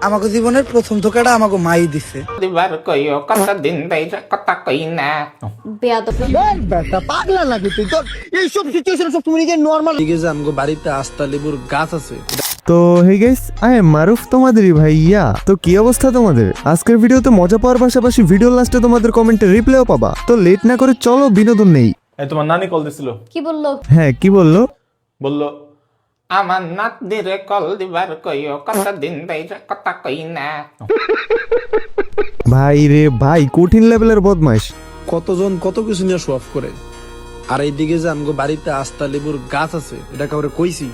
আমাকে জীবনের প্রথম ধোকাটা আমাকে মাই দিছে। দিবার কইও কত দিন বাইরে কথা কই না বেয়াদব। বেটা পাগলা নাকি তুই? তোর এইসব সিচুয়েশন সব তুমি নিজে নরমাল। ঠিক আছে, আমগো বাড়িতে আস্তা লেবুর গাছ আছে। তো হে গাইস, আই এম মারুফ, তোমাদেরই ভাইয়া। তো কি অবস্থা তোমাদের? আজকের ভিডিওতে মজা পাওয়ার পাশাপাশি ভিডিও লাস্টে তোমাদের কমেন্টে রিপ্লাইও পাবা। তো লেট না করে চলো বিনোদন নেই। এই তোমার নানি কল দিছিল, কি বললো? হ্যাঁ, কি বললো? বললো আমার নাত দিরে কল দিবার কইও কত দিন বাইরে কথা কই না। ভাই রে ভাই, কঠিন লেভেলের বদমাইশ। কতজন কত কিছু নিয়ে শো অফ করে, আর এইদিকে যে আমগো বাড়িতে আস্তা লেবুর গাছ আছে এটা কাউরে কইছি?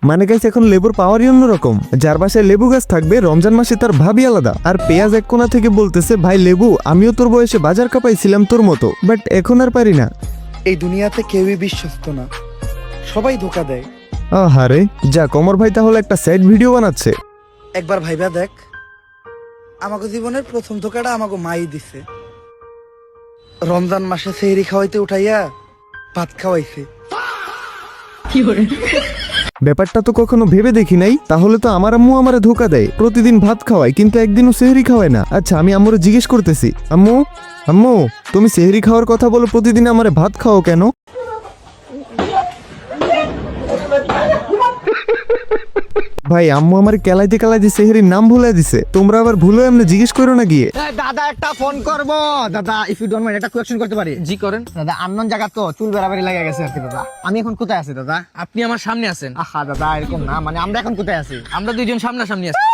মানে গাইস, এখন লেবুর পাওয়ারই অন্যরকম। যার বাসায় লেবু গাছ থাকবে রমজান মাসে তার ভাবি আলাদা। আর পেঁয়াজ এক কোণা থেকে বলতেছে, ভাই লেবু, আমিও তোর বয়সে বাজার কাপাইছিলাম তোর মতো, বাট এখন আর পারি না। এই দুনিয়াতে কেউই বিশ্বস্ত না, সবাই ধোকা দেয়। আহারে, যা কমর ভাই তাহলে একটা স্যাড ভিডিও বানাচ্ছে। একবার ভাইবা দেখ, আমাকে জীবনের প্রথম ধোকাটা আমাকে মাই দিছে। রমজান মাসে সেহরি খাওয়াইতে উঠাইয়া ভাত খাওয়াইছে। ব্যাপারটা তো কখনো ভেবে দেখি নাই। তাহলে তো আমার আম্মু আমারে ধোকা দেয়, প্রতিদিন ভাত খাওয়ায় কিন্তু একদিনও সেহরি খাওয়ায় না। আচ্ছা, আমি আম্মুরে জিজ্ঞেস করতেছি, আম্মু আম্মু তুমি সেহরি খাওয়ার কথা বলো, প্রতিদিন আমারে ভাত খাও কেন? ভাই, আম্মু আমার কেলাইতে কেলাইতে সেহরির নাম ভুলে দিছে। তোমরা আবার ভুলো এমনি জিজ্ঞেস করো না গিয়ে। দাদা একটা ফোন করবো দাদা, ইফ ইউ ডোন্ট মাইন্ড একটা কোয়েকশন করতে পারি? জি করেন। দাদা আননোন জায়গা তো চুল বেড়াবাড়ি লাগে গেছে আর কি। দাদা আমি এখন কোথায় আছি দাদা? আপনি আমার সামনে আছেন। আহা দাদা এরকম না, মানে আমরা এখন কোথায় আছি? আমরা দুইজন সামনাসামনি আছি।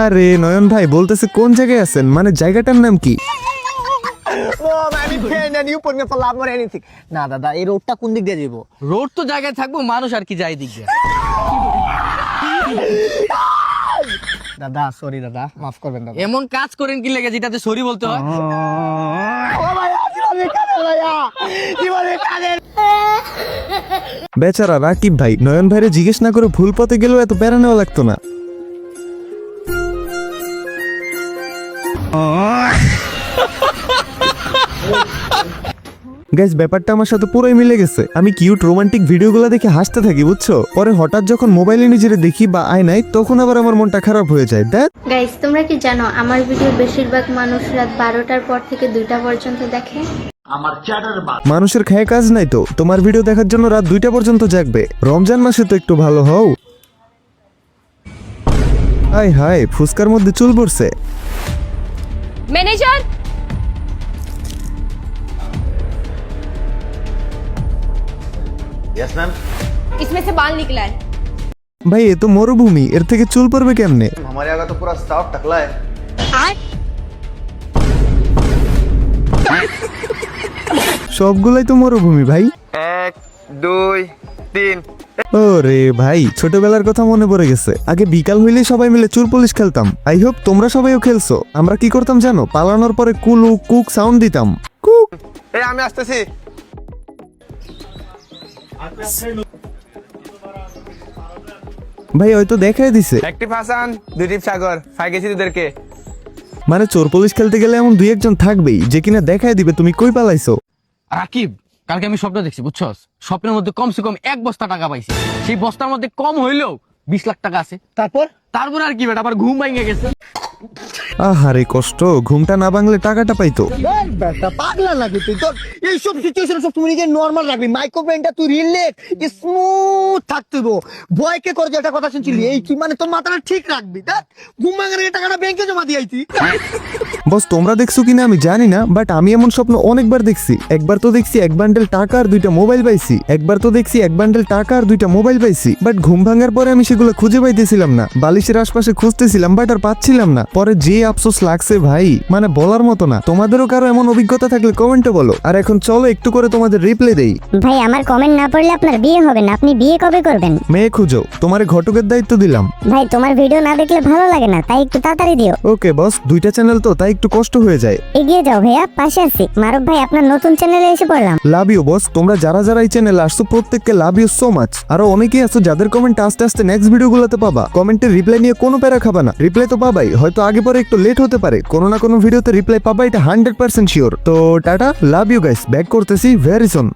আরে নয়ন ভাই বলতেছে কোন জায়গায় আছেন, মানে জায়গাটার নাম কি? ও মানে friend and you put me for love or anything. না দাদা, এই রোডটা কোন দিক দিয়ে যাবো? রোড তো জায়গায় থাকবো, মানুষ আর কি যাই দিক দিয়ে। দাদা সরি দাদা, মাফ করবেন দাদা। এমন কাজ করেন কি লেগে যেটাতে সরি বলতে হয়? ও ভাইয়া জীবনে কাঁদে ভাইয়া, জীবনে কাঁদে। বেচারা রাকিব ভাই, নয়ন ভাইরে জিজ্ঞেস না করে ভুল পথে গেলেও এত প্যারা নেওয়া লাগতো না। গাইস, ব্যাপারটা আমার সাথে পুরোই মিলে গেছে। আমি কিউট রোমান্টিক ভিডিওগুলো দেখে হাসতে থাকি, বুঝছো? পরে হঠাৎ যখন মোবাইলে নিজেরে দেখি বা আয়নায়, তখন আবার আমার মনটা খারাপ হয়ে যায়। দেখ গাইস, তোমরা কি জানো আমার ভিডিও বেশিরভাগ মানুষ রাত 12টার পর থেকে 2টা পর্যন্ত দেখে? মানুষের খায় কাজ নাই তো তোমার ভিডিও দেখার জন্য রাত 2টা পর্যন্ত জাগবে? রমজান মাসে তো একটু ভালো হও। হাই হাই, ফুসকার মধ্যে চুল পড়ছে। Manager, yes ma'am. इसमें से बाल निकला है। ভাই, এ তো মরুভূমি, এর থেকে চুল পড়বে কেমনে? हमारे यहाँ का तो पूरा स्टाफ टकला है। সবগুলাই তো মরুভূমি ভাই। 1 2 3। ওরে ভাই, ছোটবেলার কথা মনে পড়ে গেছে। আগে বিকাল হইলে সবাই মিলে চোর পুলিশ খেলতাম। আই হোপ তোমরা সবাইও খেলছো। আমরা কি করতাম জানো? পালানোর পরে কুলু কুক সাউন্ড দিতাম, কুক। এই আমি আসতেছি। ভাই হয়তো দেখাই দিছে, অ্যাক্টিভ হাসান, দুদীপ সাগর, ফাই গেছি তোদেরকে। মানে চোর পুলিশ খেলতে গেলে এমন দুই একজন থাকবেই যে কিনা দেখাই দিবে তুমি কই পালাইছো। রাকিব, কালকে আমি স্বপ্ন দেখছি, বুঝছস? স্বপ্নের মধ্যে কমসে কম 1 বস্তা টাকা পাইছি। সেই বস্তার মধ্যে কম হইলেও 20 লাখ টাকা আছে। তারপর তারপর আর কি বেটা, আবার ঘুম ভেঙে গেছে। আহারে কষ্ট, ঘুমটা না ভাঙলে টাকাটা পাইতো। বেটা পাগলা নাকি তুই? তোর এইসব সিচুয়েশন সব তুমি নিজে নরমাল রাখবি। মাইক্রো ব্রেনটা তুই রিল্যাক্স স্মুথ থাকতে হইব। ভয়কে করে যেটা কথা শুনছিলি, এই কি মানে তোর মাথাটা ঠিক রাখবি। দেখ ঘুম ভাঙার এই টাকাটা ব্যাংকে জমা দিয়ে আইছি। বস, তোমরা দেখছো কিনা আমি জানি না, বাট আমি এমন স্বপ্ন অনেকবার দেখছি। একবার তো দেখছি 1 বান্ডেল টাকা আর 2টা মোবাইল পাইছি। একবার তো দেখছি 1 বান্ডেল টাকা আর 2টা মোবাইল পাইছি। বাট ঘুম ভাঙার পরে আমি সেগুলো খুঁজে পাইতেছিলাম না। বালিশের আশপাশে খুঁজতেছিলাম, বাট আর পাচ্ছিলাম না। পরে যে আফসোস লাগছে ভাই, মানে বলার মতো না। তোমাদেরও কারো এমন অভিজ্ঞতা থাকলে কমেন্টে বলো। আর এখন চলো একটু করে তোমাদের রিপ্লাই দেই। ভাই, আমার কমেন্ট না পড়লে আপনার বিয়ে হবে না। আপনি বিয়ে কবে করবেন? মেয়ে খুঁজো, তোমারে ঘটকের দায়িত্ব দিলাম। ভাই, তোমার ভিডিও না দেখলে ভালো লাগে না, তাই একটু তাড়াতাড়ি দিও। ওকে বস, 2টা চ্যানেল তো, তাই একটু কষ্ট হয়ে যায়। এগিয়ে যাও ভাইয়া, পাশে আছি। মারুফ ভাই, আপনার নতুন চ্যানেলে এসে পড়লাম। লাভ ইউ বস, তোমরা যারা যারা এই চ্যানেলে আসছো প্রত্যেককে লাভ ইউ সো মাচ। আরো অনেকেই আছো যাদের কমেন্ট আস্তে আস্তে নেক্সট ভিডিওগুলোতে পাবা। কমেন্টের রিপ্লাই নিয়ে কোনো প্যারা খাবা না, রিপ্লাই তো পাবাই, হয়তো আগে পরে একটু লেট হতে পারে, কোনো না কোনো ভিডিওতে রিপ্লাই পাবা, এটা 100% শিওর। তো tata, love you guys, back করতেছি ভেরি সুন।